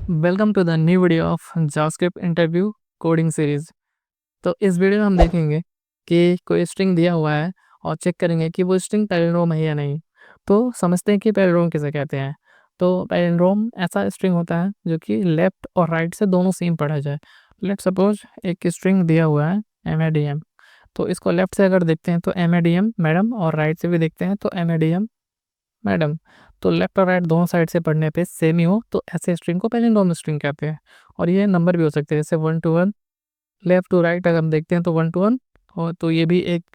Welcome to the new video of JavaScript interview coding series. तो इस video में हम देखेंगे कि कोई स्ट्रिंग दिया हुआ है और चेक करेंगे कि वो स्ट्रिंग पैलिंड्रोम है या नहीं। तो समझते हैं कि पैलिंड्रोम किसे कहते हैं। तो पैलिंड्रोम ऐसा स्ट्रिंग होता है जो कि लेफ्ट और राइट से दोनों सेम पढ़ा जाए। लेट सपोज एक स्ट्रिंग दिया हुआ है MADM। तो इसको लेफ्ट से अगर देखते हैं तो MADM मैडम, और राइट से भी देखते हैं तो MADM मैडम। तो लेफ्ट और राइट दोनों साइड से पढ़ने पे सेम ही हो तो ऐसे स्ट्रिंग को पैलिंड्रोम स्ट्रिंग कहते हैं। और ये नंबर भी हो सकते हैं, जैसे 1 to 1। लेफ्ट टू राइट अगर हम देखते हैं तो 1 to 1, और तो ये भी एक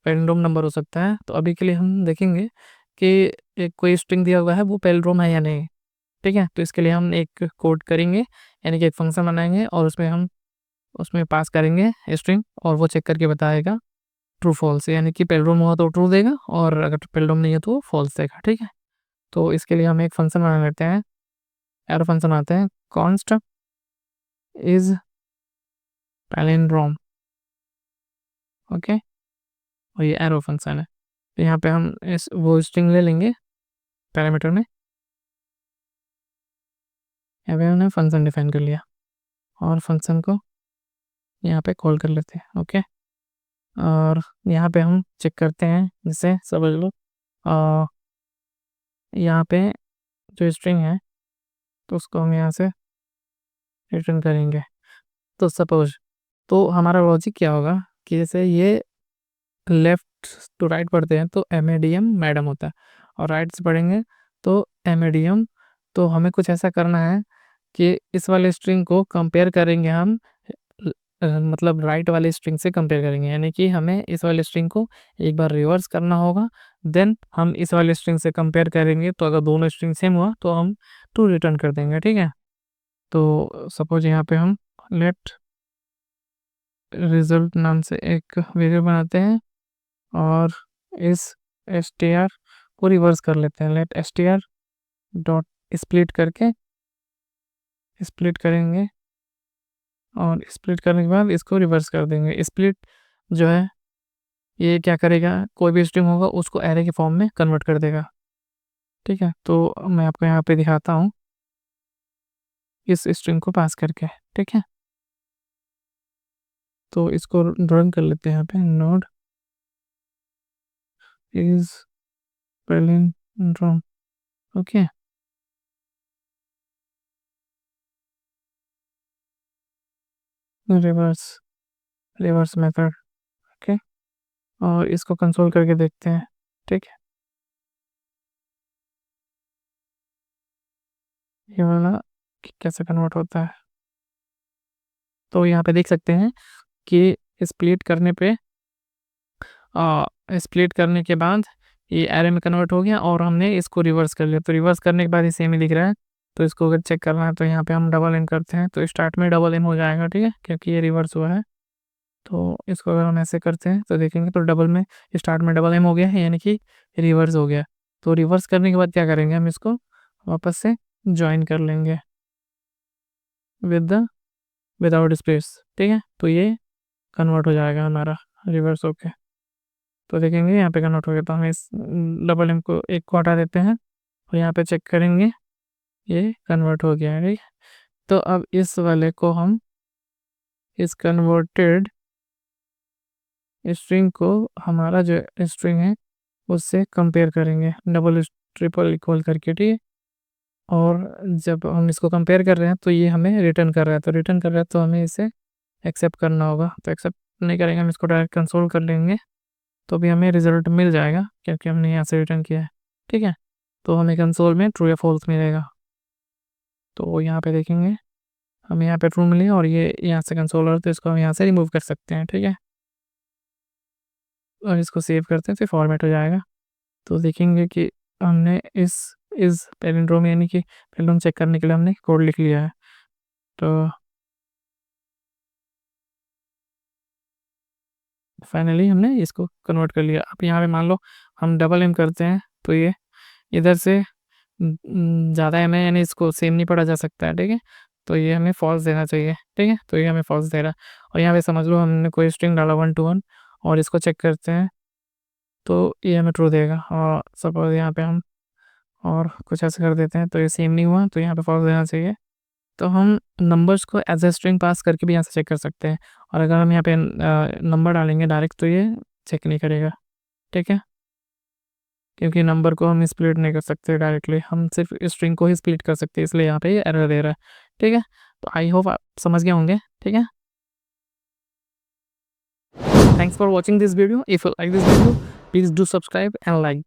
पैलिंड्रोम नंबर हो सकता है। तो अभी के लिए हम देखेंगे कि एक कोई स्ट्रिंग दिया हुआ है वो पैलिंड्रोम है या नहीं। ठीक है, तो इसके लिए हम एक कोड करेंगे, यानी कि एक फंक्शन बनाएंगे और उसमें हम उसमें पास करेंगे स्ट्रिंग, और वो चेक करके बताएगा ट्रू फॉल्स, यानी कि पैलिंड्रोम हुआ तो ट्रू देगा और अगर पैलिंड्रोम नहीं है तो फॉल्स देगा। ठीक है, तो इसके लिए हम एक फंक्शन बना लेते हैं। एरो फंक्शन आते हैं कॉन्स्ट इज पैलिंड्रोम। ओके, और ये एरो फंक्शन है। तो यहाँ पे हम इस वो स्ट्रिंग ले लेंगे पैरामीटर में। यहाँ पे हमने फंक्शन डिफाइन कर लिया और फंक्शन को यहाँ पे कॉल कर लेते हैं। ओके, और यहाँ पे हम चेक करते हैं, जैसे समझ लो यहाँ पे जो स्ट्रिंग है तो उसको हम यहाँ से रिटर्न करेंगे। तो सपोज, तो हमारा लॉजिक क्या होगा कि जैसे ये लेफ्ट टू राइट पढ़ते हैं तो MADM मैडम होता है, और राइट से पढ़ेंगे तो MADM। तो हमें कुछ ऐसा करना है कि इस वाले स्ट्रिंग को कंपेयर करेंगे हम, मतलब राइट वाले स्ट्रिंग से कंपेयर करेंगे, यानी कि हमें इस वाले स्ट्रिंग को एक बार रिवर्स करना होगा, देन हम इस वाले स्ट्रिंग से कंपेयर करेंगे। तो अगर दोनों स्ट्रिंग सेम हुआ तो हम ट्रू रिटर्न कर देंगे। ठीक है, तो सपोज यहाँ पे हम लेट रिजल्ट नाम से एक वेरिएबल बनाते हैं और इस str को रिवर्स कर लेते हैं। लेट str डॉट स्प्लिट करके स्प्लिट करेंगे, और स्प्लिट करने के बाद इसको रिवर्स कर देंगे। स्प्लिट जो है ये क्या करेगा, कोई भी स्ट्रिंग होगा उसको एरे के फॉर्म में कन्वर्ट कर देगा। ठीक है, तो मैं आपको यहाँ पे दिखाता हूँ इस स्ट्रिंग को पास करके। ठीक है, तो इसको ड्राइंग कर लेते हैं। यहाँ पे node is palindrome. Okay, reverse reverse method. Okay, और इसको कंसोल करके देखते हैं। ठीक है, ये वाला कैसे कन्वर्ट होता है। तो यहाँ पे देख सकते हैं कि स्प्लिट करने पे स्प्लिट करने के बाद ये एरे में कन्वर्ट हो गया और हमने इसको रिवर्स कर लिया। तो रिवर्स करने के बाद ये सेम ही दिख रहा है। तो इसको अगर चेक करना है तो यहाँ पे हम डबल एम करते हैं तो स्टार्ट में डबल एम हो जाएगा। ठीक है, क्योंकि ये रिवर्स हुआ है। तो इसको अगर हम ऐसे करते हैं तो देखेंगे तो डबल में स्टार्ट में डबल एम हो गया है, यानी कि रिवर्स हो गया। तो रिवर्स करने के बाद क्या करेंगे, हम इसको वापस से ज्वाइन कर लेंगे विद द विदाउट स्पेस। ठीक है, तो ये कन्वर्ट हो जाएगा हमारा रिवर्स होके। तो देखेंगे यहाँ पे कन्वर्ट हो गया। तो हम इस डबल एम को एक को हटा देते हैं और यहाँ पे चेक करेंगे ये कन्वर्ट हो गया है। ठीक है, तो अब इस वाले को हम इस कन्वर्टेड स्ट्रिंग को हमारा जो स्ट्रिंग है उससे कंपेयर करेंगे डबल ट्रिपल इक्वल करके। ठीक है, और जब हम इसको कंपेयर कर रहे हैं तो ये हमें रिटर्न कर रहा है, तो रिटर्न कर रहा है तो हमें इसे एक्सेप्ट करना होगा। तो एक्सेप्ट नहीं करेंगे, हम इसको डायरेक्ट कंसोल कर लेंगे तो भी हमें रिजल्ट मिल जाएगा क्योंकि हमने यहाँ से रिटर्न किया है। ठीक है, तो हमें कंसोल में ट्रू या फॉल्स मिलेगा। तो यहाँ पे देखेंगे हमें यहाँ पे ट्रू मिली और ये यहाँ से कंसोल और, तो इसको हम यहाँ से रिमूव कर सकते हैं। ठीक है, और इसको सेव करते हैं तो फॉर्मेट हो जाएगा। तो देखेंगे कि हमने इस पैलिंड्रोम यानी कि पैलिंड्रोम चेक करने के लिए हमने कोड लिख लिया है। तो फाइनली हमने इसको कन्वर्ट कर लिया। अब यहाँ पे मान लो हम डबल एम करते हैं तो ये इधर से ज़्यादा एम है, यानी इसको सेम नहीं पढ़ा जा सकता है। ठीक है, तो ये हमें फॉल्स देना चाहिए। ठीक है, तो ये हमें फॉल्स दे रहा है। और यहाँ पे समझ लो हमने कोई स्ट्रिंग डाला 1 to 1 और इसको चेक करते हैं तो ये हमें ट्रू देगा। और सपोज यहाँ पे हम और कुछ ऐसे कर देते हैं तो ये सेम नहीं हुआ, तो यहाँ पे फॉल्स देना चाहिए। तो हम नंबर्स को एज ए स्ट्रिंग पास करके भी यहाँ से चेक कर सकते हैं, और अगर हम यहाँ पे नंबर डालेंगे डायरेक्ट तो ये चेक नहीं करेगा, ठीक है, क्योंकि नंबर को हम स्प्लिट नहीं कर सकते डायरेक्टली, हम सिर्फ स्ट्रिंग को ही स्प्लिट कर सकते हैं, इसलिए यहाँ पे एरर दे रहा है, ठीक है। तो आई होप आप समझ गए होंगे, ठीक है। Thanks for watching this video. If you like this video, please do subscribe and like.